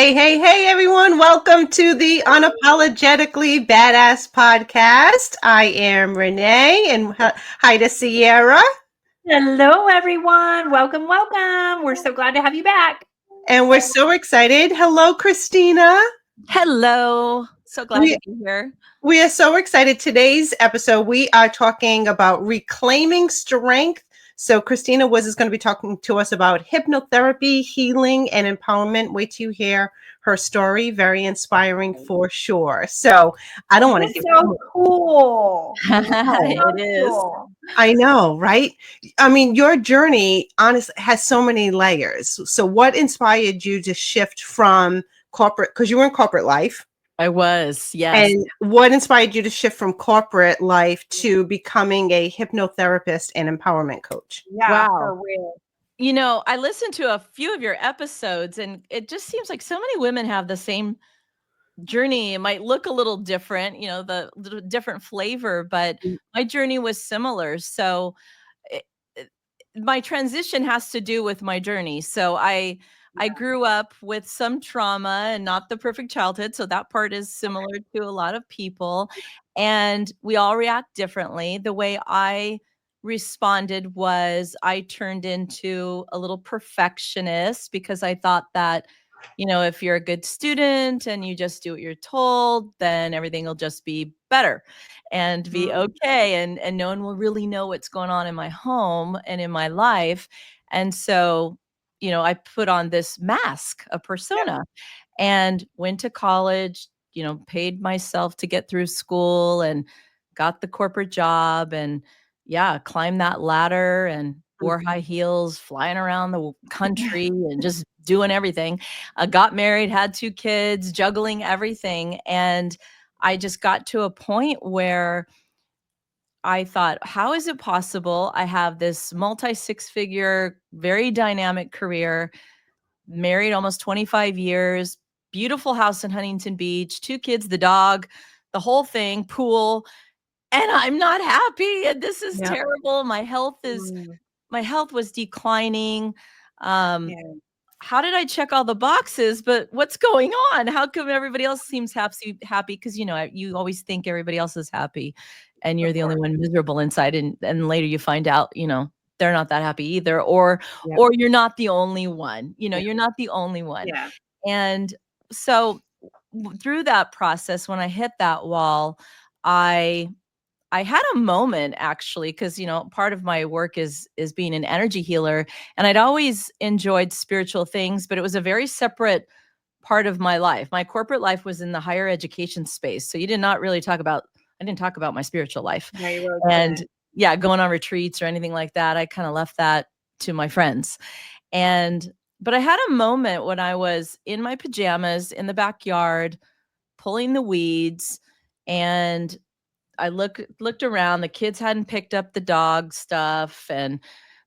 Hey, everyone. Welcome to the Unapologetically Badass podcast. I am Renee and hi to Sierra. Hello, everyone. Welcome. We're so glad to have you back. And we're so excited. Hello, Christina. Hello. So glad to be here. We are so excited. Today's episode, we are talking about reclaiming strength. So Christina is going to be talking to us about hypnotherapy, healing, and empowerment. Wait till you hear her story. Very inspiring for sure. So I don't want to give so cool. It is. Cool. I know, right? I mean, your journey honestly has so many layers. So what inspired you to shift from corporate, because you were in corporate life? I was, yes. And what inspired you to shift from corporate life to becoming a hypnotherapist and empowerment coach? Yeah, for real. You know, I listened to a few of your episodes and it just seems like so many women have the same journey. It might look a little different, you know, the different flavor, but my journey was similar. So my transition has to do with my journey. So I grew up with some trauma and not the perfect childhood. So that part is similar to a lot of people. And we all react differently. The way I responded was I turned into a little perfectionist because I thought that, you know, if you're a good student and you just do what you're told, then everything will just be better and be okay. And no one will really know what's going on in my home and in my life. And so, you know, I put on this mask, a persona, and went to college, you know, paid myself to get through school and got the corporate job and climbed that ladder and wore high heels, flying around the country and just doing everything. I got married, had 2 kids, juggling everything. And I just got to a point where I thought, how is it possible? I have this multi 6-figure, very dynamic career, married almost 25 years, beautiful house in Huntington Beach, 2 kids, the dog, the whole thing, pool, and I'm not happy. And this is terrible. My health was declining. How did I check all the boxes, but what's going on? How come everybody else seems happy? Because, you know, you always think everybody else is happy and you're the only one miserable inside. And later you find out, you know, they're not that happy either, or you're not the only one, you know, you're not the only one. And so through that process, when I hit that wall, I had a moment actually, because, you know, part of my work is being an energy healer, and I'd always enjoyed spiritual things, but it was a very separate part of my life. My corporate life was in the higher education space. So I didn't talk about my spiritual life. And going on retreats or anything like that. I kind of left that to my friends. But I had a moment when I was in my pajamas in the backyard, pulling the weeds, and I looked around. The kids hadn't picked up the dog stuff, and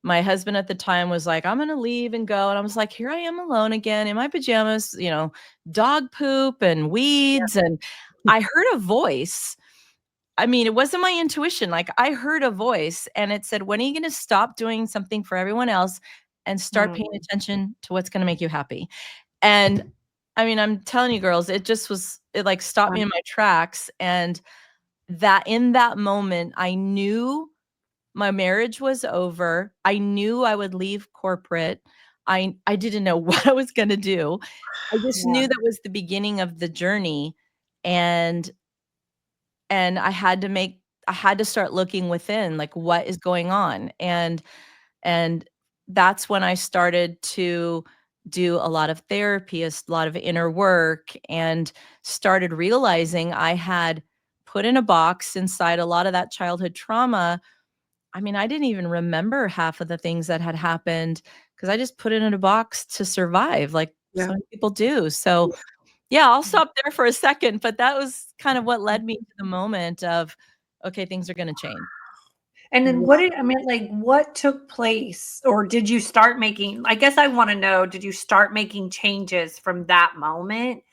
my husband at the time was like, "I'm gonna leave and go." And I was like, "Here I am alone again in my pajamas, you know, dog poop and weeds." And I heard a voice. I mean, it wasn't my intuition. Like, I heard a voice, and it said, "When are you gonna stop doing something for everyone else and start paying attention to what's gonna make you happy?" And I mean, I'm telling you, girls, it like stopped me in my tracks. And that in that moment, I knew my marriage was over. I knew I would leave corporate. I didn't know what I was going to do. I just knew that was the beginning of the journey. And I had to start looking within, like, what is going on? And that's when I started to do a lot of therapy, a lot of inner work, and started realizing I had put in a box inside a lot of that childhood trauma. I mean, I didn't even remember half of the things that had happened because I just put it in a box to survive, like so many people do. So, I'll stop there for a second, but that was kind of what led me to the moment of, okay, things are going to change. And then what took place, or did you start making, I guess I want to know, did you start making changes from that moment,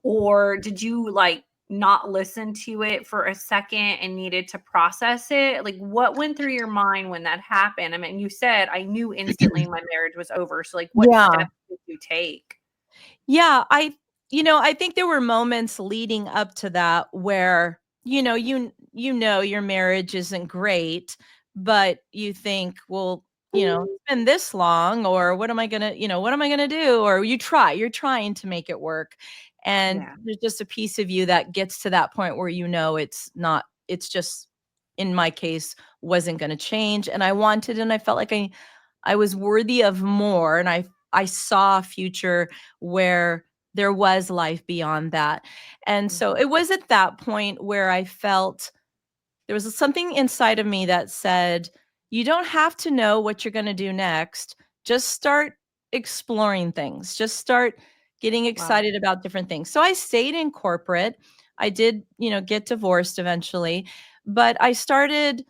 or did you like not listen to it for a second and needed to process it? Like, what went through your mind when that happened? I mean, you said, I knew instantly my marriage was over. So like, what steps did you take? Yeah, I think there were moments leading up to that where, your marriage isn't great, but you think, well, it's been this long, or what am I gonna, what am I gonna do? Or you're trying to make it work. And Yeah. there's just a piece of you that gets to that point where it's not, it's just, in my case, wasn't gonna change. And I felt like I was worthy of more. And I saw a future where there was life beyond that. And so it was at that point where I felt there was something inside of me that said, you don't have to know what you're going to do next. Just start exploring things. Just start getting Wow. excited about different things. So I stayed in corporate. I did, get divorced eventually, but I started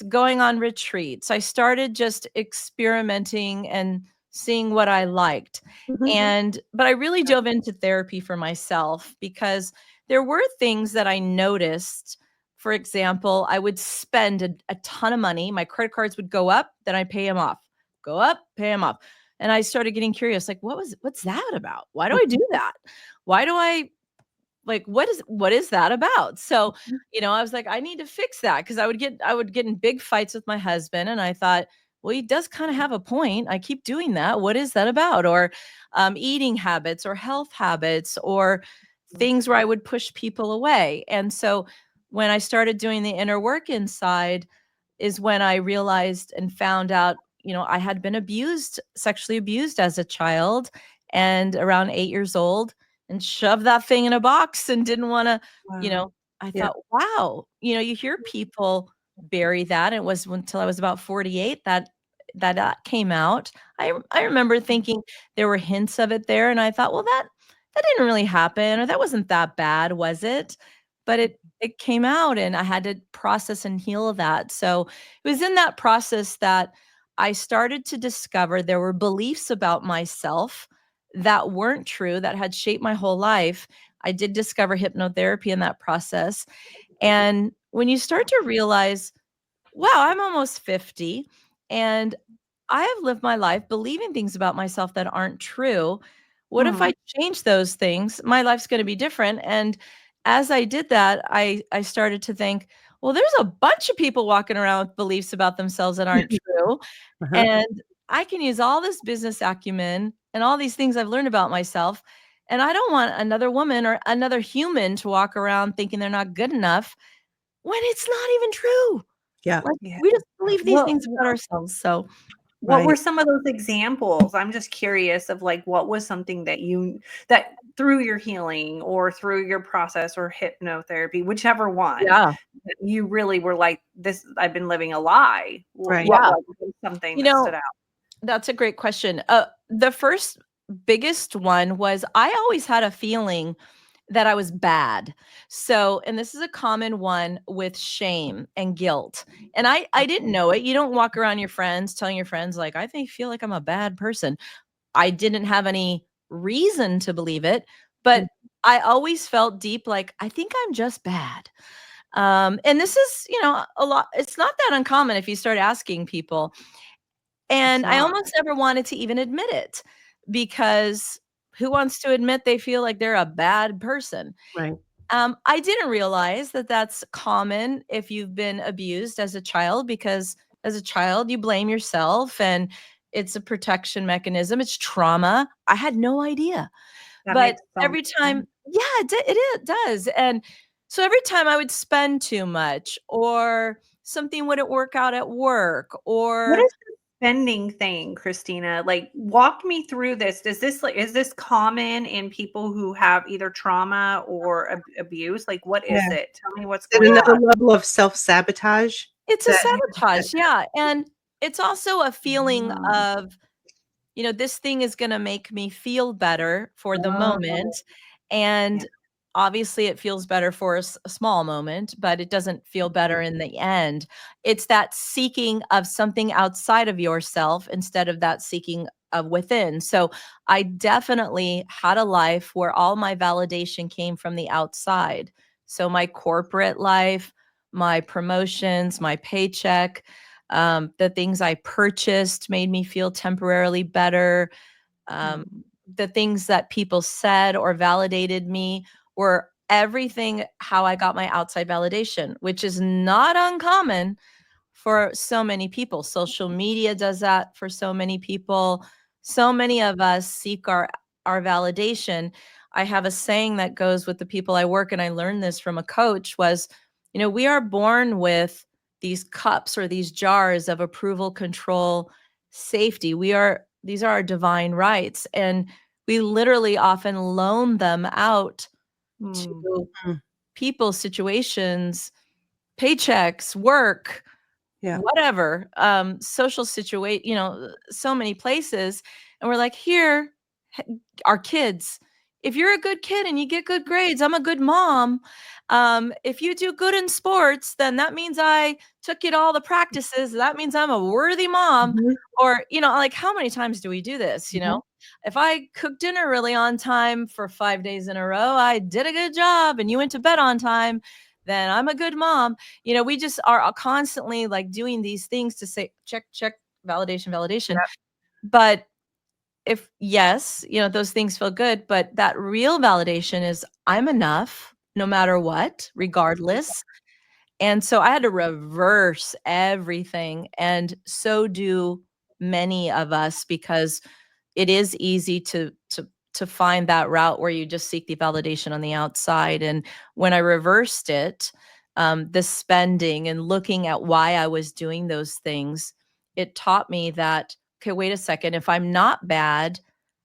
going on retreats. I started just experimenting and seeing what I liked. But I really dove into therapy for myself because there were things that I noticed. For example, I would spend a ton of money. My credit cards would go up, then I'd pay them off. Go up, pay them off. And I started getting curious, like, what's that about? Why do I do that? Why do I what is that about? So, I was like, I need to fix that because I would get in big fights with my husband, and I thought, well, he does kind of have a point. I keep doing that. What is that about? Or eating habits or health habits or things where I would push people away. And so when I started doing the inner work inside is when I realized and found out, I had been sexually abused as a child and around 8 years old, and shoved that thing in a box and didn't want to, Wow. I Yeah. thought, wow, you hear people bury that. And it was until I was about 48 that came out. I remember thinking there were hints of it there. And I thought, well, that didn't really happen, or that wasn't that bad, was it? But it came out and I had to process and heal that. So it was in that process that I started to discover there were beliefs about myself that weren't true, that had shaped my whole life. I did discover hypnotherapy in that process. And when you start to realize, wow, I'm almost 50 and I have lived my life believing things about myself that aren't true. What if I change those things? My life's going to be different. And as I did that, I started to think, well, there's a bunch of people walking around with beliefs about themselves that aren't true. Uh-huh. And I can use all this business acumen and all these things I've learned about myself. And I don't want another woman or another human to walk around thinking they're not good enough when it's not even true. Yeah. Like, Yeah. we just believe these Well, things about ourselves. So, what were Right. some of those examples? I'm just curious of like what was something that through your healing or through your process or hypnotherapy, whichever one, yeah. that you really were like, this, I've been living a lie. Right. What Yeah. was something You that stood know, out? that's a great question. The first biggest one was I always had a feeling that I was bad. So, and this is a common one with shame and guilt. And I didn't know it. You don't walk around your friends telling your friends like, I think feel like I'm a bad person. I didn't have any reason to believe it, but I always felt deep like I think I'm just bad. And this is, a lot. It's not that uncommon if you start asking people. It's And I not. almost never wanted to even admit it because who wants to admit they feel like they're a bad person? Right. I didn't realize that that's common if you've been abused as a child, because as a child, you blame yourself and it's a protection mechanism. It's trauma. I had no idea. That But makes so much every time, sense. yeah, it does. And so every time I would spend too much or something wouldn't work out at work What or is the spending thing, Christina? Like, walk me through this. Is this common in people who have either trauma or abuse? Like, what is Yeah. it? Tell me what's Is it going another on. level of self-sabotage? it's a That sabotage. Yeah. And it's also a feeling Mm. of, this thing is going to make me feel better for the Oh, moment. yeah, And obviously, it feels better for a small moment, but it doesn't feel better in the end. It's that seeking of something outside of yourself instead of that seeking of within. So I definitely had a life where all my validation came from the outside. So my corporate life, my promotions, my paycheck, the things I purchased made me feel temporarily better. Um, mm, the things that people said or validated me were everything how I got my outside validation, which is not uncommon for so many people. Social media does that for so many people. So many of us seek our validation. I have a saying that goes with the people I work, and I learned this from a coach, was, we are born with these cups or these jars of approval, control, safety. These are our divine rights, and we literally often loan them out to Mm. people, situations, paychecks, work, Yeah. whatever, social situation, so many places. And we're like, here, our kids, if you're a good kid and you get good grades, I'm a good mom. If you do good in sports, then that means I took you to all the practices. That means I'm a worthy mom. Mhm. Or, like, how many times do we do this? Mhm. If I cook dinner really on time for 5 days in a row, I did a good job, and you went to bed on time, then I'm a good mom. We just are constantly like doing these things to say, check, check, validation, validation. Yep. But if, yes, those things feel good, but that real validation is I'm enough no matter what, regardless. And so I had to reverse everything. And so do many of us, because it is easy to find that route where you just seek the validation on the outside. And when I reversed it, the spending and looking at why I was doing those things, it taught me that, okay, wait a second, if I'm not bad,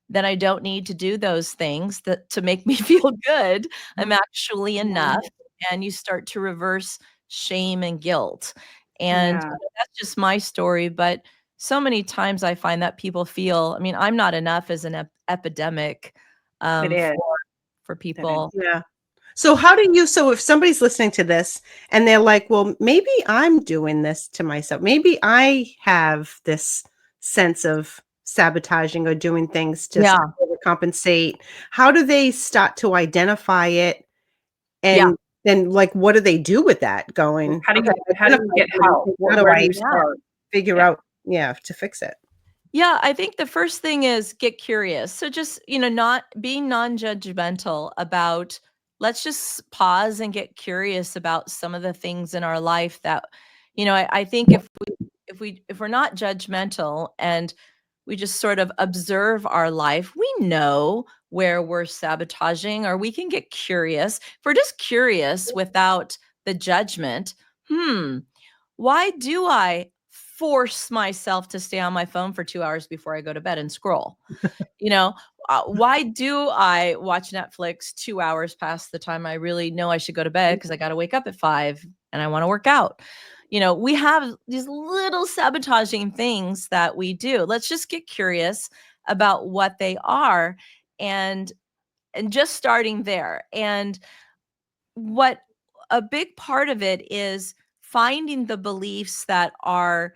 then I don't need to do those things that to make me feel good. I'm actually enough. And you start to reverse shame and guilt. And Yeah. that's just my story, but so many times I find that people feel, I mean, I'm not enough is an epidemic It is. for people. Yeah. So so if somebody's listening to this and they're like, well, maybe I'm doing this to myself. Maybe I have this sense of sabotaging or doing things to Yeah. overcompensate. How do they start to identify it? Yeah. And then, like, what do they do with that going? How do Okay, you identify get it, help? how do Where do I you start? figure Yeah. out, to fix it? Yeah, I think the first thing is get curious. So just, not being non-judgmental about, let's just pause and get curious about some of the things in our life that, I think if we're not judgmental and we just sort of observe our life, we know where we're sabotaging, or we can get curious. If we're just curious without the judgment, why do I force myself to stay on my phone for 2 hours before I go to bed and scroll? You know, why do I watch Netflix 2 hours past the time I really know I should go to bed because I got to wake up at 5 and I want to work out? We have these little sabotaging things that we do. Let's just get curious about what they are, and just starting there. And what a big part of it is finding the beliefs that are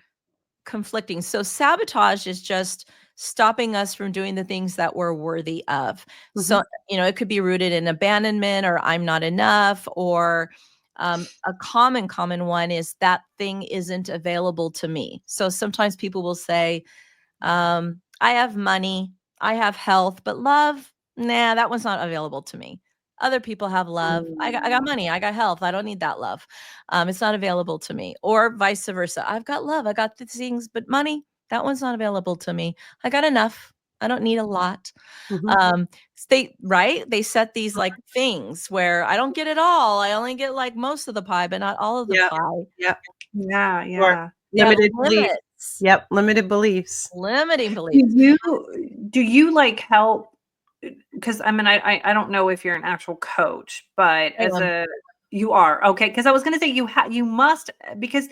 conflicting. So sabotage is just stopping us from doing the things that we're worthy of. So, it could be rooted in abandonment, or I'm not enough, or a common one is that thing isn't available to me. So sometimes people will say, I have money, I have health, but love, nah, that one's not available to me. Other people have love. I got money, I got health. I don't need that love. It's not available to me. Or vice versa. I've got love, I got the things, but money, that one's not available to me. I got enough. I don't need a lot. Um, they set these like things where I don't get it all. I only get like most of the pie, but not all of the Yeah. pie. Yeah. Yeah. Or Yeah. They have limited beliefs. limits, Yep, limited beliefs. limiting beliefs. Do you like help? Because I mean, I don't know if you're an actual coach, but I am. you are okay. Because I was going to say you must, because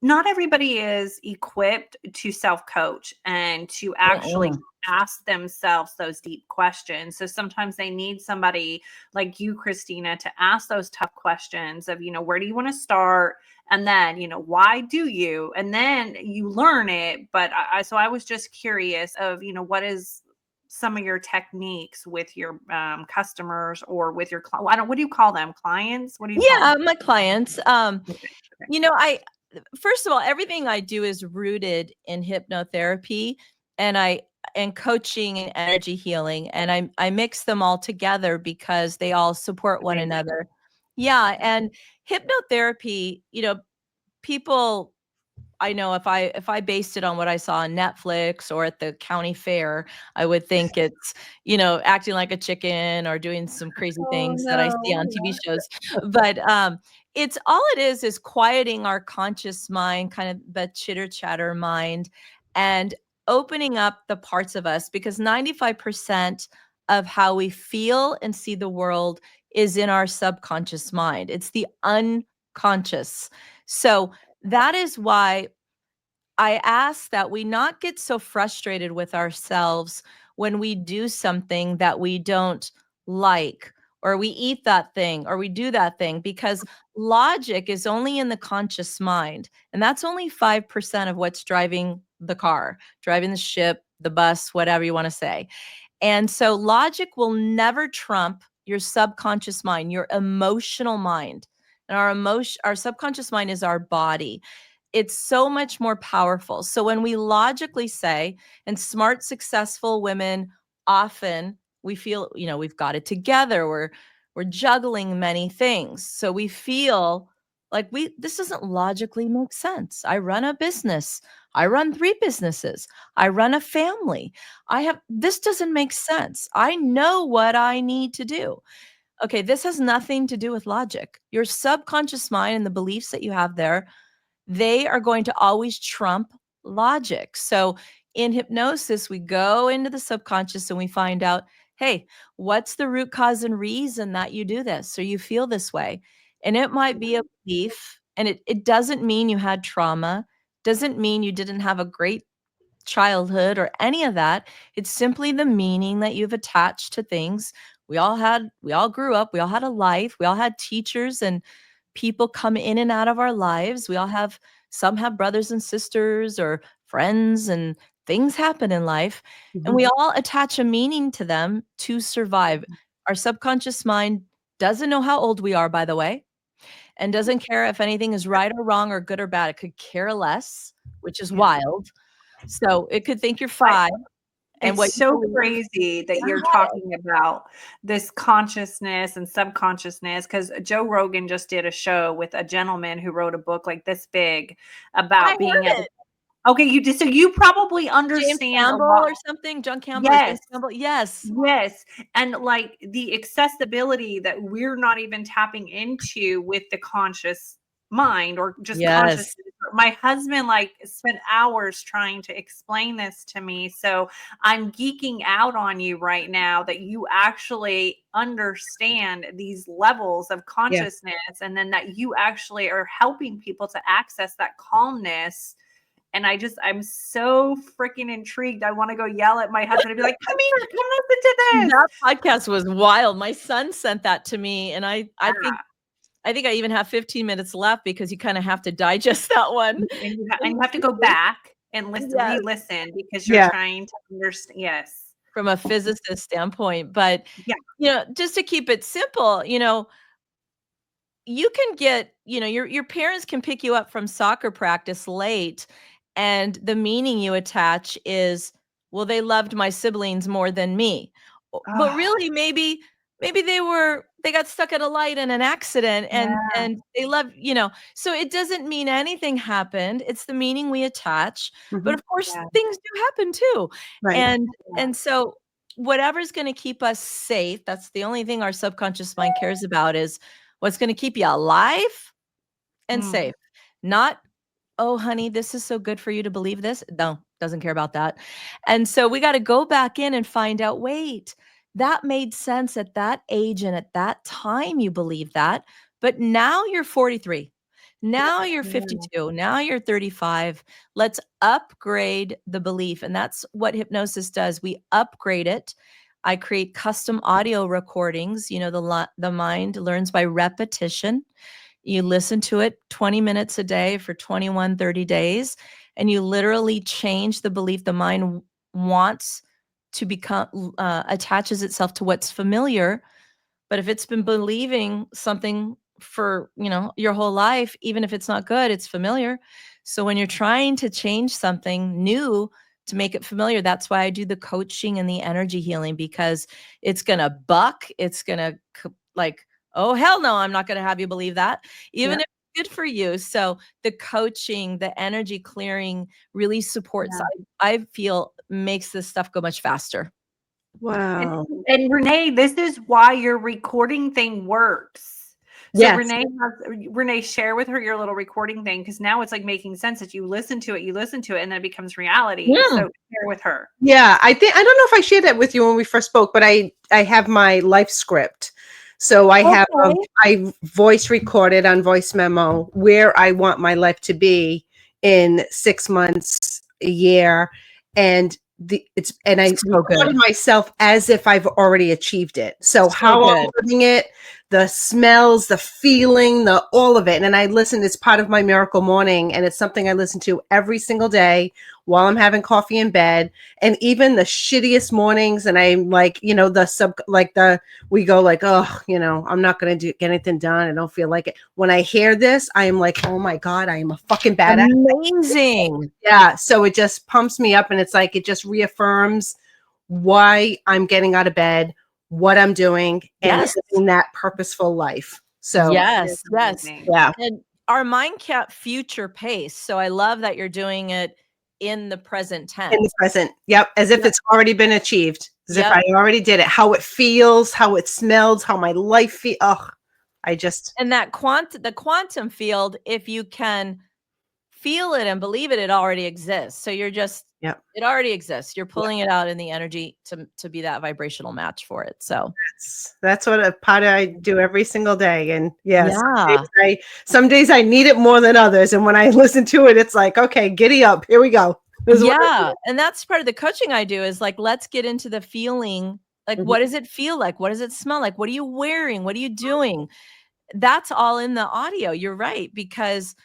not everybody is equipped to self coach and to actually ask themselves those deep questions. So sometimes they need somebody like you, Christina, to ask those tough questions of, where do you want to start? And then, why do you? And then you learn it. But so I was just curious of, what is some of your techniques with your customers, or with your what do you call them? Clients? What do you call Yeah, them? my clients. Okay. I first of all, everything I do is rooted in hypnotherapy, and and coaching and energy healing. And I mix them all together because they all support one Amazing. another. Yeah. And hypnotherapy, people, I know if I based it on what I saw on Netflix or at the county fair, I would think it's, acting like a chicken or doing some crazy Oh things that I see no. on TV shows. But it's all it is quieting our conscious mind, kind of the chitter chatter mind, and opening up the parts of us, because 95% of how we feel and see the world is in our subconscious mind. It's the unconscious. So that is why I ask that we not get so frustrated with ourselves when we do something that we don't like, or we eat that thing, or we do that thing, because logic is only in the conscious mind. And that's only 5% of what's driving the car, driving the ship, the bus, whatever you want to say. And so logic will never trump your subconscious mind, your emotional mind. And our subconscious mind is our body. It's so much more powerful. So when we logically say, and smart, successful women often, we feel, we've got it together. We're juggling many things. So we feel like this doesn't logically make sense. I run a business. I run 3 businesses. I run a family. This doesn't make sense. I know what I need to do. Okay, this has nothing to do with logic. Your subconscious mind and the beliefs that you have there, they are going to always trump logic. So in hypnosis, we go into the subconscious and we find out, hey, what's the root cause and reason that you do this or you feel this way? And it might be a belief, and it doesn't mean you had trauma, doesn't mean you didn't have a great childhood or any of that. It's simply the meaning that you've attached to things. We all grew up, we all had a life, we all had teachers and people come in and out of our lives. Some have brothers and sisters or friends, and things happen in life. And we all attach a meaning to them to survive. Our subconscious mind doesn't know how old we are, by the way, and doesn't care if anything is right or wrong or good or bad. It could care less, which is wild. So it could think you're 5. And what It's so you believe. crazy that you're talking about this consciousness and subconsciousness, because Joe Rogan just did a show with a gentleman who wrote a book like this big I about being heard able. it. Okay, you did. So you probably James understand a Campbell lot. or something? John Campbell or James Yes. Campbell? Yes. Yes. And like the accessibility that we're not even tapping into with the conscious mind or just conscious. My husband like spent hours trying to explain this to me. So I'm geeking out on you right now that you actually understand these levels of consciousness, and then that you actually are helping people to access that calmness. And I'm so freaking intrigued. I want to go yell at my husband and be like, come here, come listen to this. That podcast was wild. My son sent that to me, and I think I even have 15 minutes left because you kind of have to digest that one. And you have to go back and re-listen because you're trying to understand. Yes. From a physicist standpoint. But, just to keep it simple, you can get, your parents can pick you up from soccer practice late, and the meaning you attach is, well, they loved my siblings more than me. But really, maybe they got stuck at a light in an accident, and they love, so it doesn't mean anything happened. It's the meaning we attach. But of course, things do happen too. Right. And so whatever's going to keep us safe, that's the only thing our subconscious mind cares about, is what's going to keep you alive and safe. Not, oh, honey, this is so good for you to believe this. No, doesn't care about that. And so we got to go back in and find out, wait, that made sense at that age and at that time you believe that. But now you're 43. Now you're 52. Now you're 35. Let's upgrade the belief. And that's what hypnosis does. We upgrade it. I create custom audio recordings. The mind learns by repetition. You listen to it 20 minutes a day for 30 days, and you literally change the belief. The mind wants to become, attaches itself to what's familiar. But if it's been believing something for, your whole life, even if it's not good, it's familiar. So when you're trying to change something new to make it familiar. That's why I do the coaching and the energy healing, because it's going to buck. It's going to like, oh, hell no, I'm not going to have you believe that, even if it's good for you. So the coaching, the energy clearing really supports, I feel makes this stuff go much faster. Wow. And Renee, this is why your recording thing works. So Yes. Renee, share with her your little recording thing, because now it's like making sense that you listen to it, and then it becomes reality. So share with her. Yeah, I don't know if I shared that with you when we first spoke, but I have my life script. So I have I voice recorded on voice memo where I want my life to be in 6 months, a year, and I recorded myself as if I've already achieved it. So how I'm living it, the smells, the feeling, all of it. And I listen, it's part of my miracle morning, and it's something I listen to every single day while I'm having coffee in bed. And even the shittiest mornings, and I'm like, we go like, oh, I'm not going to get anything done. I don't feel like it. When I hear this, I am like, oh my God, I am a fucking badass. Amazing. Yeah. So it just pumps me up, and it's like, it just reaffirms why I'm getting out of bed, what I'm doing, and living that purposeful life. So yes. Yeah. And our mind kept future pace. So I love that you're doing it in the present tense. In the present. Yep. As if it's already been achieved. As if I already did it. How it feels, how it smells, how my life feels. Oh, and that the quantum field, if you can feel it and believe it, it already exists. So you're just, it already exists. You're pulling it out in the energy to be that vibrational match for it. So that's what a part I do every single day. And some days I need it more than others. And when I listen to it, it's like, okay, giddy up. Here we go. And that's part of the coaching I do, is like, let's get into the feeling. Like, what does it feel like? What does it smell like? What are you wearing? What are you doing? That's all in the audio. You're right. Because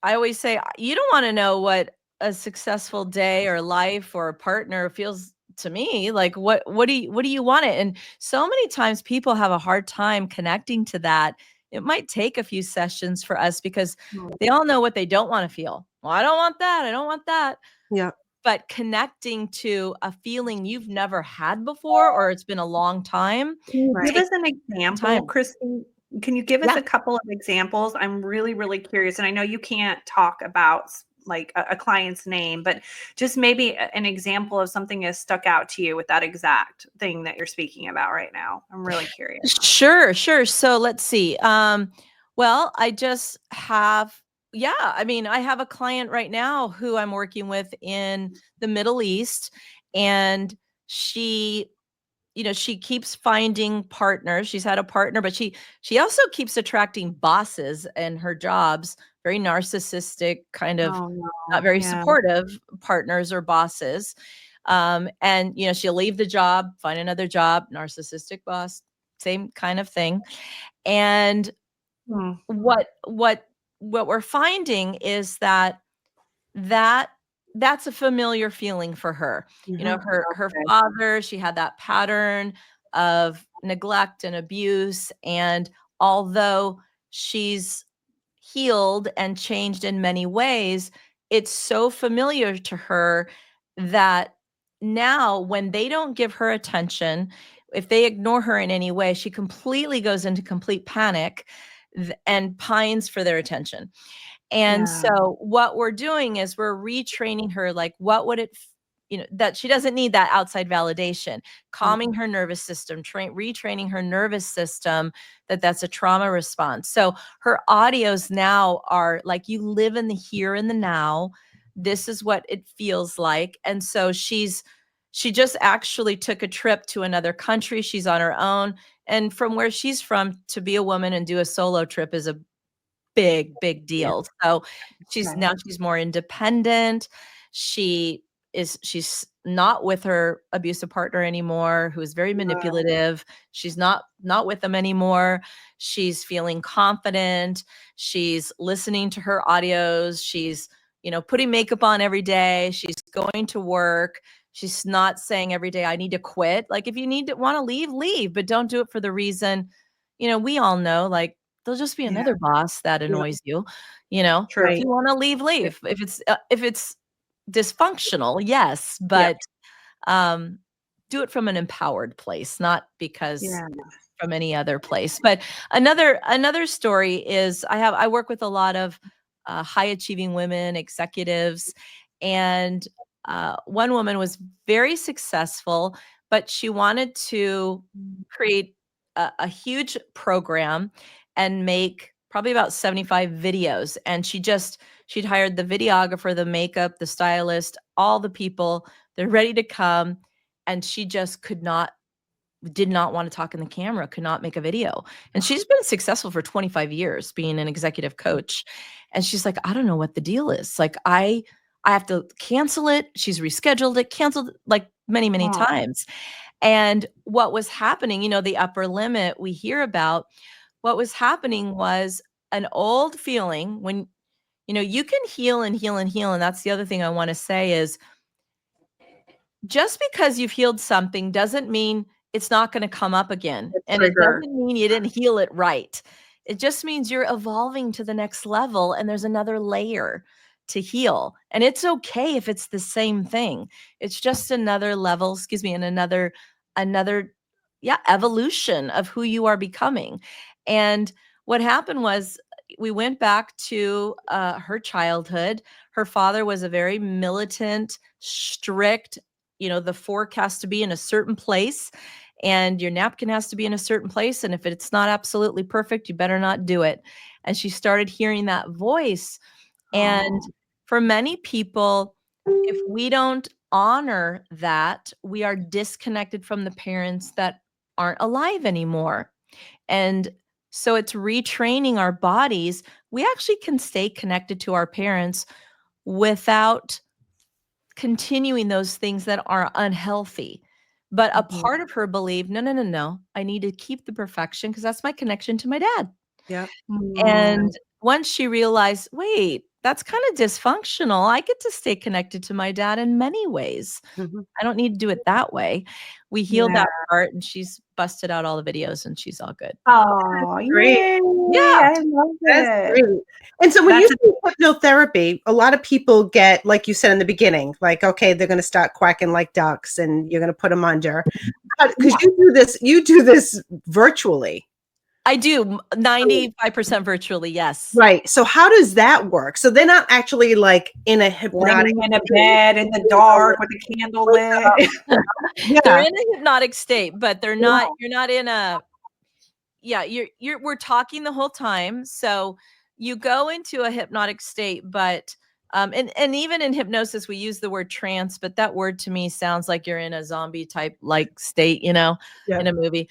I always say, you don't want to know what a successful day or life or a partner feels to me. Like, what do you want it? And so many times people have a hard time connecting to that. It might take a few sessions for us, because they all know what they don't want to feel. Well, I don't want that. I don't want that. Yeah. But connecting to a feeling you've never had before, or it's been a long time. Can you give us an example, Christine? Can you give us a couple of examples? I'm really, really curious. And I know you can't talk about like a client's name, but just maybe an example of something that stuck out to you with that exact thing that you're speaking about right now. I'm really curious. Sure. So let's see. Well, I just have, I have a client right now who I'm working with in the Middle East, and she keeps finding partners. She's had a partner, but she also keeps attracting bosses in her jobs, very narcissistic, kind of not very supportive partners or bosses. And she'll leave the job, find another job, narcissistic boss, same kind of thing. And what we're finding is that's a familiar feeling for her. Her father, she had that pattern of neglect and abuse. And although she's healed and changed in many ways, it's so familiar to her that now when they don't give her attention, if they ignore her in any way, she completely goes into complete panic and pines for their attention. And so what we're doing is we're retraining her, like, what would it, that she doesn't need that outside validation, calming her nervous system, retraining her nervous system, that's a trauma response. So her audios now are like, you live in the here and the now. This is what it feels like. And so she just actually took a trip to another country. She's on her own. And from where she's from, to be a woman and do a solo trip is a big deal. So she's more independent. She's not with her abusive partner anymore, who is very manipulative. She's not with them anymore. She's feeling confident. She's listening to her audios. She's, putting makeup on every day. She's going to work. She's not saying every day, I need to quit. Like, if you want to leave, but don't do it for the reason, we all know, like, there'll just be another boss that annoys you, True. If you want to leave. If it's dysfunctional, yes, but do it from an empowered place, not because from any other place. But another story is I work with a lot of high achieving women, executives, and one woman was very successful, but she wanted to create a huge program and make probably about 75 videos. And she'd hired the videographer, the makeup, the stylist, all the people. They're ready to come. And she just did not want to talk in the camera, could not make a video. And she's been successful for 25 years being an executive coach. And she's like, I don't know what the deal is. Like, I have to cancel it. She's rescheduled it, canceled like many, many times. And what was happening, the upper limit we hear about, what was happening was an old feeling when, you can heal and heal and heal. And that's the other thing I want to say is just because you've healed something doesn't mean it's not going to come up again. And it doesn't mean you didn't heal it right. It just means you're evolving to the next level and there's another layer to heal. And it's okay if it's the same thing. It's just another level, and another evolution of who you are becoming. And what happened was we went back to her childhood. Her father was a very militant, strict, the fork has to be in a certain place and your napkin has to be in a certain place. And if it's not absolutely perfect, you better not do it. And she started hearing that voice. And for many people, if we don't honor that, we are disconnected from the parents that aren't alive anymore. And so it's retraining our bodies. We actually can stay connected to our parents without continuing those things that are unhealthy. But a part of her believed, no. I need to keep the perfection because that's my connection to my dad. Yeah. And once she realized, wait, that's kind of dysfunctional. I get to stay connected to my dad in many ways. I don't need to do it that way. We healed that part and she's busted out all the videos and she's all good. Oh, great. Yeah, I love That's it. great. And so when you do hypnotherapy, a lot of people get, like you said in the beginning, like, okay, they're going to start quacking like ducks and you're going to put them under. Because you do this virtually. I do 95% virtually. Yes. Right. So how does that work? So they're not actually like in a hypnotic in a bed in the dark with a candle lit. They're in a hypnotic state, but they're not, you're not in a, we're talking the whole time. So you go into a hypnotic state, but and even in hypnosis, we use the word trance, but that word to me sounds like you're in a zombie type like state, in a movie.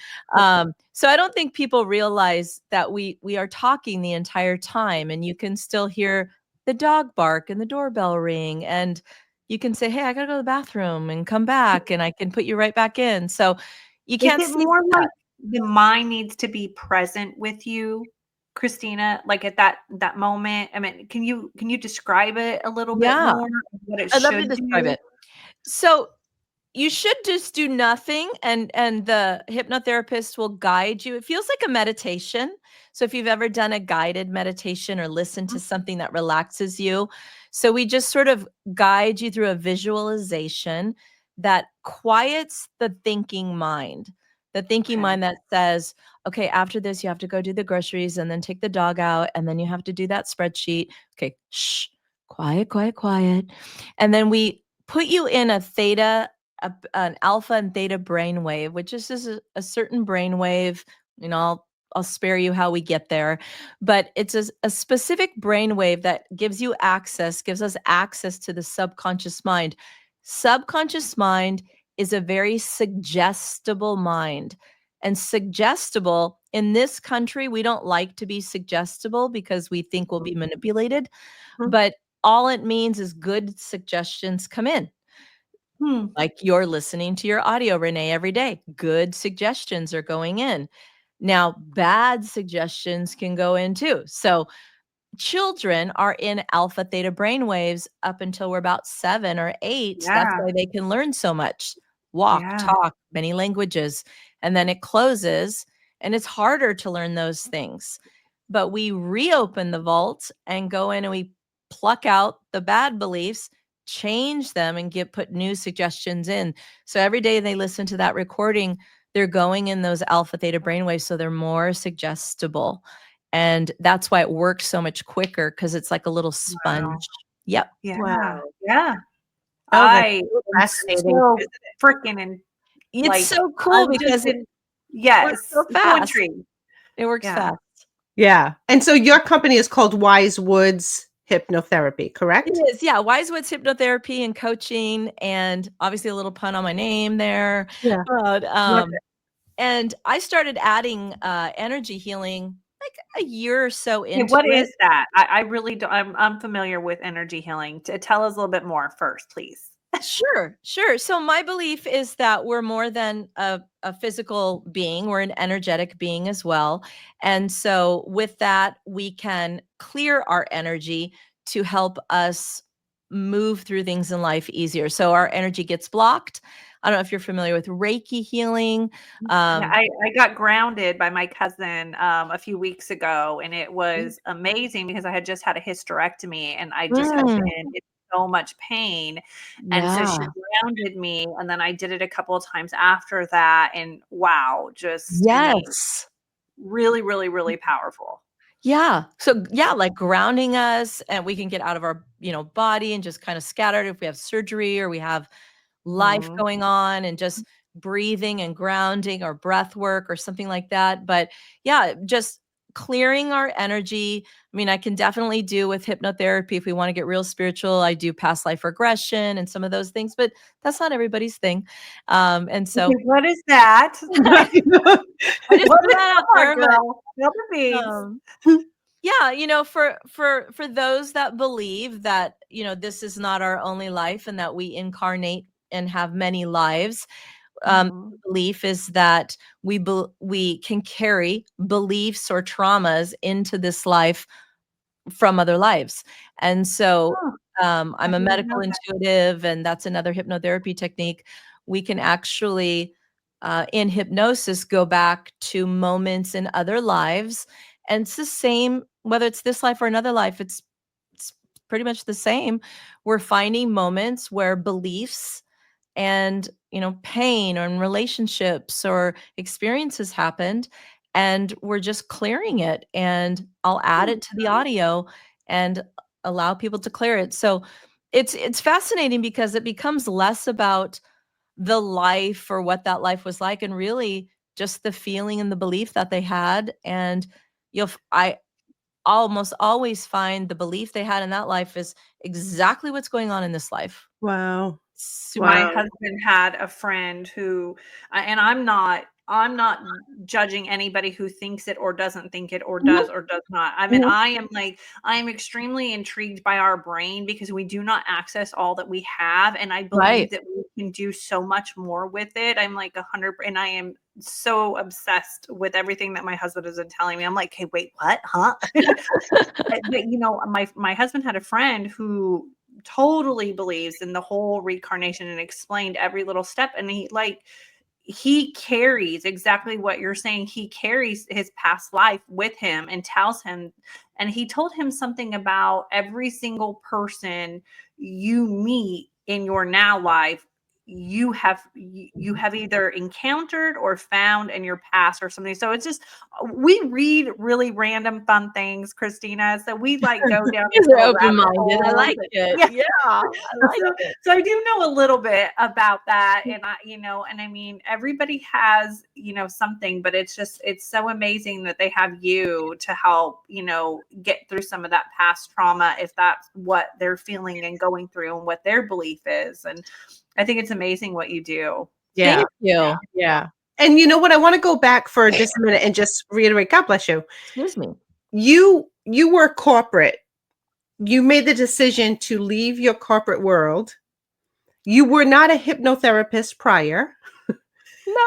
So I don't think people realize that we are talking the entire time, and you can still hear the dog bark and the doorbell ring, and you can say, "Hey, I gotta go to the bathroom," and come back, and I can put you right back in. So you can't. Is it more like the mind needs to be present with you, Christina, like at that moment? I mean, can you describe it a little bit more? What it I'd love to should describe do? it. So you should just do nothing, and the hypnotherapist will guide you. It feels like a meditation. So if you've ever done a guided meditation or listened to something that relaxes you, so we just sort of guide you through a visualization that quiets the thinking mind. The thinking mind that says, okay, after this, you have to go do the groceries and then take the dog out. And then you have to do that spreadsheet. Okay, shh, quiet, quiet, quiet. And then we put you in a theta, an alpha and theta brainwave, which is a certain brainwave. I'll spare you how we get there, but it's a specific brainwave that gives us access to the subconscious mind. Subconscious mind is a very suggestible mind. And suggestible in this country, we don't like to be suggestible because we think we'll be manipulated. But all it means is good suggestions come in. Like you're listening to your audio, Renee, every day. Good suggestions are going in. Now, bad suggestions can go in too. So children are in alpha theta brainwaves up until we're about 7 or 8. That's why they can learn so much. Walk, talk, many languages. And then it closes and it's harder to learn those things. But we reopen the vault and go in and we pluck out the bad beliefs, change them and put new suggestions in. So every day they listen to that recording, they're going in those alpha theta brainwaves, so they're more suggestible. And that's why it works so much quicker, because it's like a little sponge. Wow. Yep. Yeah. Wow. Yeah. Oh, that's I so am fascinating, so isn't it? freaking and It's like, so cool I'm just because it in, works yes, so so fast. intrigued. It works Yeah. fast. Yeah. And so your company is called Wise Woods Hypnotherapy, correct? It is, yeah. Wise Woods Hypnotherapy and coaching, and obviously a little pun on my name there. Yeah. But, Love it. and I started adding energy healing like a year or so Okay, into what it. is that? I really don't, I'm familiar with energy healing. Tell us a little bit more first, please. Sure, sure. So my belief is that we're more than a physical being. We're an energetic being as well. And so with that, we can clear our energy to help us move through things in life easier. So our energy gets blocked. I don't know if you're familiar with Reiki healing. Yeah, I got grounded by my cousin a few weeks ago, and it was amazing because I had just had a hysterectomy and I just had Mm, been in so much pain. And so she yeah. grounded me, and then I did it a couple of times after that. And wow, just, I mean, Yes. really, really, really powerful. Yeah. So yeah, like grounding us, and we can get out of our, body and just kind of scattered if we have surgery or we have life Mhm. going on, and just breathing and grounding or breath work or something like that. But yeah, just clearing our energy. I mean, I can definitely do with hypnotherapy if we want to get real spiritual. I do past life regression and some of those things, but that's not everybody's thing. And so Okay, what is that? I just What put is that out that, there, but girl? Spill the beans. yeah, for those that believe that, this is not our only life and that we incarnate and have many lives, Mhm. the belief is that we can carry beliefs or traumas into this life from other lives. And so Oh, I I'm a didn't medical know that. intuitive, and that's another hypnotherapy technique. We can actually, in hypnosis, go back to moments in other lives. And it's the same, whether it's this life or another life, it's pretty much the same. We're finding moments where beliefs and pain or in relationships or experiences happened, and we're just clearing it, and I'll add it to the audio and allow people to clear it. So it's fascinating because it becomes less about the life or what that life was like, and really just the feeling and the belief that they had. And I almost always find the belief they had in that life is exactly what's going on in this life. Wow. Super. My Wow. husband had a friend who, and I'm not judging anybody who thinks it or doesn't think it or Mhm, does not. I mean, mhm. I am extremely intrigued by our brain because we do not access all that we have, and I believe Right. that we can do so much more with it. I'm like 100, and I am so obsessed with everything that my husband has been telling me. I'm like, hey, wait, what? Huh? But my husband had a friend who totally believes in the whole reincarnation and explained every little step, and he carries exactly what you're saying. He carries his past life with him and tells him, and he told him something about every single person you meet in your now life, you have either encountered or found in your past or something. So it's just, we read really random fun things, Christina. So we like go down You these guys are little rabbit open-minded. I holes. like it. Yeah. Yeah, I like So, it. so I do know a little bit about that. And and I mean, everybody has, something, but it's so amazing that they have you to help, get through some of that past trauma, if that's what they're feeling and going through and what their belief is. And I think it's amazing what you do. Yeah. Thank you. Yeah. And you know what? I want to go back for just a minute and just reiterate. God bless you. Excuse me. You were corporate. You made the decision to leave your corporate world. You were not a hypnotherapist prior. No.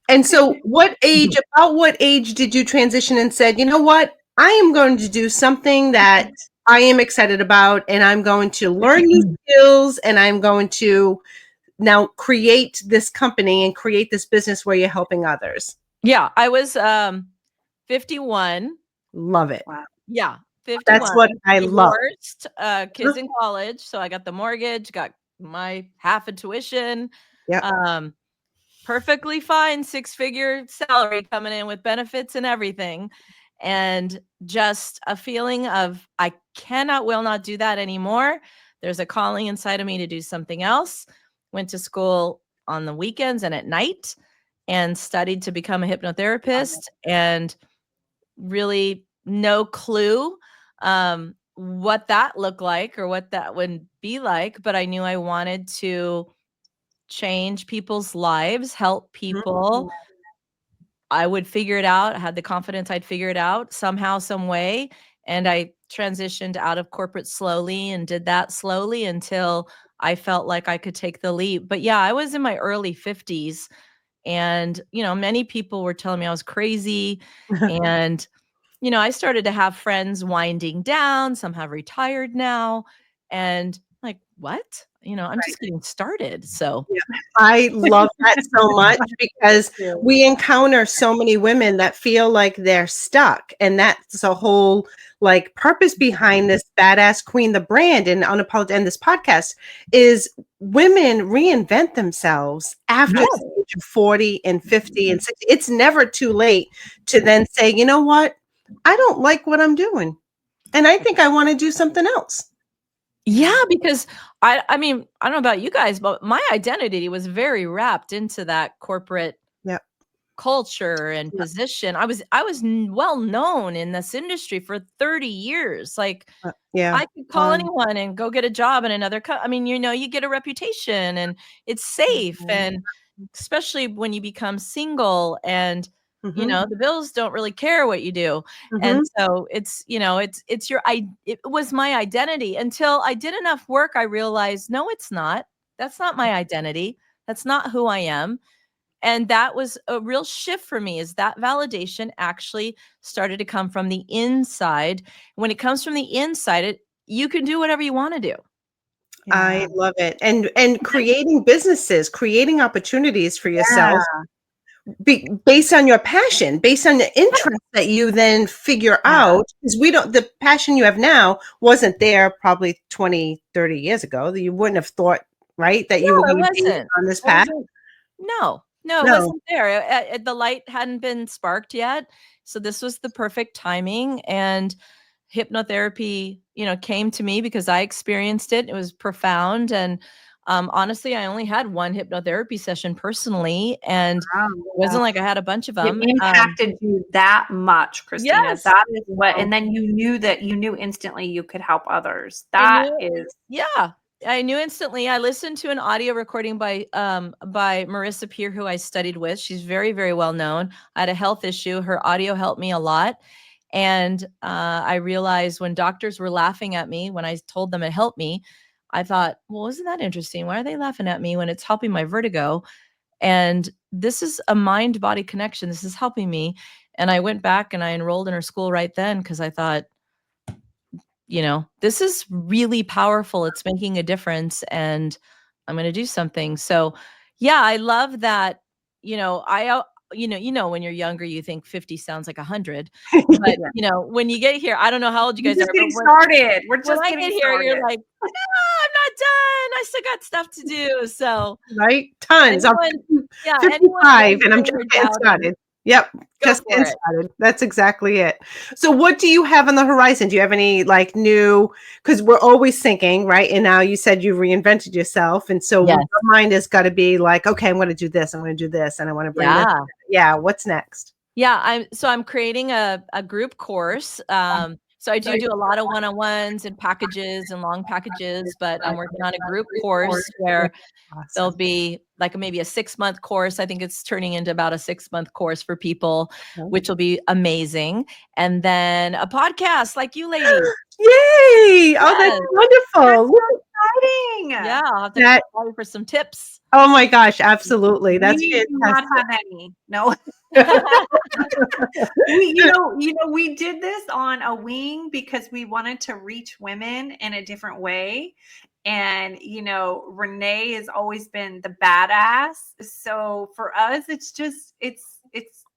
And so about what age did you transition and said, you know what? I am going to do something that I am excited about, and I'm going to learn new skills, and I'm going to now create this company and create this business where you're helping others. Yeah, I was 51. Love it. Wow. Yeah. 51. That's what I love. Divorced, kids in college. So I got the mortgage, got my half of tuition. Yep. Perfectly fine 6-figure salary coming in with benefits and everything. And just a feeling of I will not do that anymore. There's a calling inside of me to do something else. Went to school on the weekends and at night and studied to become a hypnotherapist, and really no clue what that looked like or what that would be like. But I knew I wanted to change people's lives, help people. I would figure it out. I had the confidence I'd figure it out somehow, some way. And I transitioned out of corporate slowly and did that slowly until I felt like I could take the leap. But yeah, I was in my early 50s, and, many people were telling me I was crazy. And, I started to have friends winding down. Some have retired now. And like, what? I'm just getting started. So Yeah. I love that so much because we encounter so many women that feel like they're stuck. And that's a whole purpose behind this Badass Queen, the brand, and and this podcast is women reinvent themselves after the age of 40 and 50 and 60. It's never too late to then say, you know what? I don't like what I'm doing. And I think I want to do something else. yeah, because I mean, I don't know about you guys, but my identity was very wrapped into that corporate Yep. culture and position. I was well known in this industry for 30 years. Like, Yeah. I could call anyone and go get a job in another I mean, you get a reputation and it's safe. And especially when you become single and the bills don't really care what you do. And so it's it was my identity until I did enough work. I realized, no, it's not. That's not my identity. That's not who I am. And that was a real shift for me, is that validation actually started to come from the inside. When it comes from the inside, you can do whatever you want to do. I love it. And creating businesses, creating opportunities for yourself based on your passion, based on the interest that you then figure out, because the passion you have now wasn't there probably 20, 30 years ago. That you wouldn't have thought, right, that you were going to be on this path. No, it wasn't there. The light hadn't been sparked yet. So this was the perfect timing. And hypnotherapy, came to me because I experienced it. It was profound. And honestly, I only had one hypnotherapy session personally. And it wasn't like I had a bunch of them. It impacted you that much, Christina. Yes. That is what, and then you knew instantly you could help others. That is. Yeah. I knew instantly. I listened to an audio recording by Marissa Peer, who I studied with. She's very, very well known. I had a health issue. Her audio helped me a lot. And I realized when doctors were laughing at me, when I told them it helped me, I thought, well, isn't that interesting? Why are they laughing at me when it's helping my vertigo? And this is a mind-body connection. This is helping me. And I went back and I enrolled in her school right then because I thought, this is really powerful. It's making a difference and I'm going to do something. So yeah, I love that. When you're younger, you think 50 sounds like 100, but when you get here, I don't know how old you guys are. Getting started. We're just when I getting get here, started. you're like, no, I'm not done. I still got stuff to do. So right, tons. I'm 55 and I'm just getting started. Yep. Just getting started. That's exactly it. So what do you have on the horizon? Do you have any new, because we're always thinking, right? And now you said you reinvented yourself. And so your mind has got to be like, okay, I'm going to do this. I'm going to do this. And I want to bring this. Yeah. What's next? Yeah. I'm creating a group course. So I do a lot of one-on-ones and packages and long packages, but I'm working on a group course where there'll be maybe a 6-month course. I think it's turning into about a 6-month course for people, which will be amazing. And then a podcast like you ladies. Yay! Yes. Oh, that's wonderful. That's so exciting. Yeah, I'll have to call you for some tips. Oh my gosh, absolutely. That's fantastic. Do not have any. No. we did this on a wing because we wanted to reach women in a different way. And, Renee has always been the badass. So for us, it's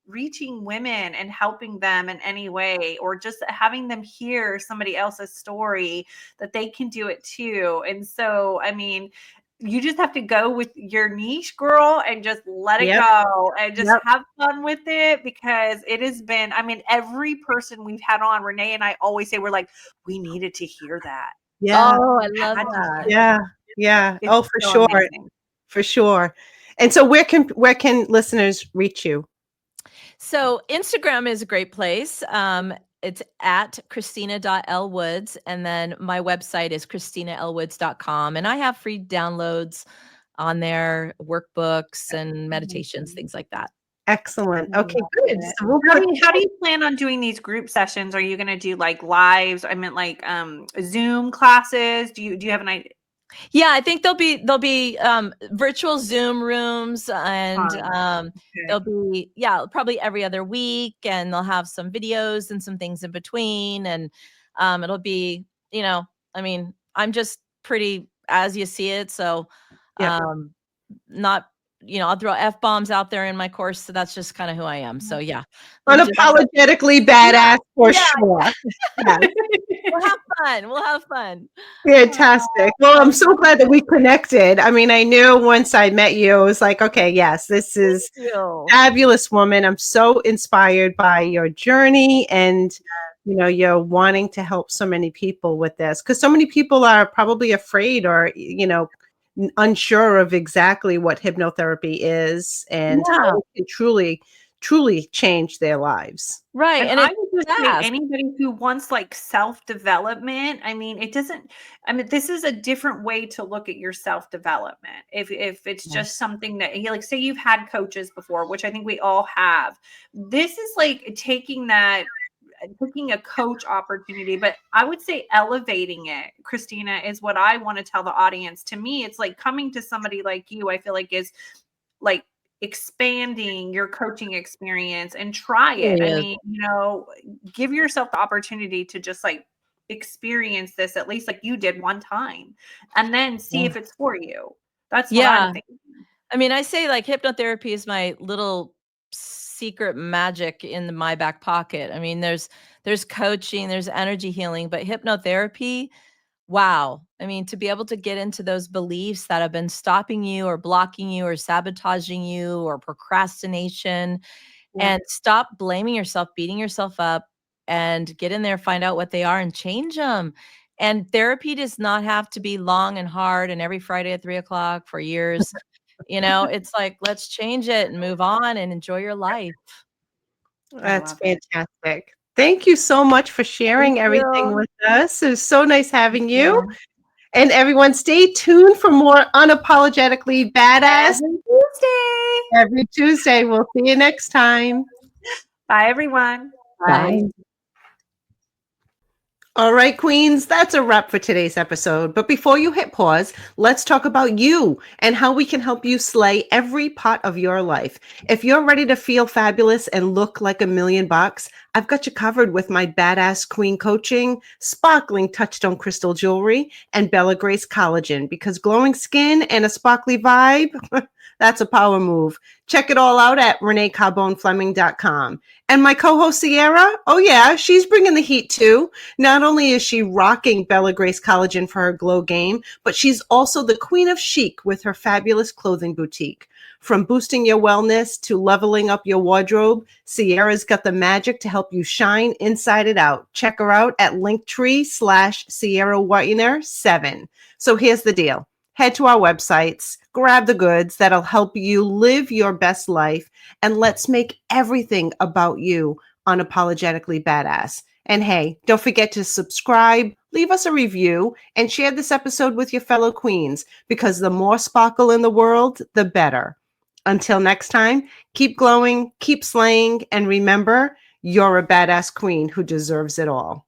reaching women and helping them in any way, or just having them hear somebody else's story that they can do it too. And so, I mean, you just have to go with your niche, girl, and just let it go and just have fun with it, because it has been, I mean, every person we've had on, Renee and I always say, we're like, we needed to hear that. Yeah. Oh, I love that. Yeah. Yeah. It's Oh, for so sure. amazing. For sure. And so where can listeners reach you? So Instagram is a great place. It's at Christina.lwoods. And then my website is ChristinaLwoods.com. And I have free downloads on there, workbooks and meditations, things like that. Excellent. I Okay, love good. it. So we'll How do you plan on doing these group sessions? Are you going to do like lives? I meant like Zoom classes. Do you have an idea? Yeah, I think there'll be virtual Zoom rooms, and there'll be probably every other week, and they'll have some videos and some things in between, and it'll be, I mean, I'm just pretty as you see it, so not, I'll throw F-bombs out there in my course, so that's just kind of who I am. So yeah. Unapologetically badass for sure. Yeah. We'll have fun. Fantastic. Well, I'm so glad that we connected. I mean, I knew once I met you, I was like, okay, yes, this is fabulous woman. I'm so inspired by your journey, and you're wanting to help so many people with this, because so many people are probably afraid or unsure of exactly what hypnotherapy is and how it can truly change their lives. Right. And I would just say anybody who wants like self-development, I mean, this is a different way to look at your self-development. If it's just something that, like, say you've had coaches before, which I think we all have, this is like taking a coach opportunity, but I would say elevating it, Christina, is what I want to tell the audience. To me, it's like coming to somebody like you, I feel like is like expanding your coaching experience, and try it. I mean, give yourself the opportunity to just like experience this, at least like you did one time, and then see if it's for you. That's what I'm thinking. I mean, I say like hypnotherapy is my little secret magic in my back pocket. I mean, there's coaching, there's energy healing, but hypnotherapy, wow. I mean, to be able to get into those beliefs that have been stopping you or blocking you or sabotaging you or procrastination, and stop blaming yourself, beating yourself up, and get in there, find out what they are and change them. And therapy does not have to be long and hard and every Friday at 3:00 for years. It's like, let's change it and move on and enjoy your life. That's fantastic. Thank you so much for sharing everything with us. It was so nice having you. And everyone, stay tuned for more Unapologetically Badass. Every Tuesday. We'll see you next time. Bye, everyone. Bye. All right, Queens, that's a wrap for today's episode. But before you hit pause, let's talk about you and how we can help you slay every part of your life. If you're ready to feel fabulous and look like $1,000,000, I've got you covered with my Badass Queen coaching, sparkling touchstone crystal jewelry, and Bella Grace collagen, because glowing skin and a sparkly vibe, that's a power move. Check it all out at ReneeCarbonFleming.com. And my co-host Sierra, oh yeah, she's bringing the heat too. Not only is she rocking Bella Grace collagen for her glow game, but she's also the queen of chic with her fabulous clothing boutique. From boosting your wellness to leveling up your wardrobe, Sierra's got the magic to help you shine inside and out. Check her out at Linktree/Sierra Weiner 7. So here's the deal. Head to our websites, grab the goods that'll help you live your best life, and let's make everything about you unapologetically badass. And hey, don't forget to subscribe, leave us a review, and share this episode with your fellow queens, because the more sparkle in the world, the better. Until next time, keep glowing, keep slaying, and remember, you're a badass queen who deserves it all.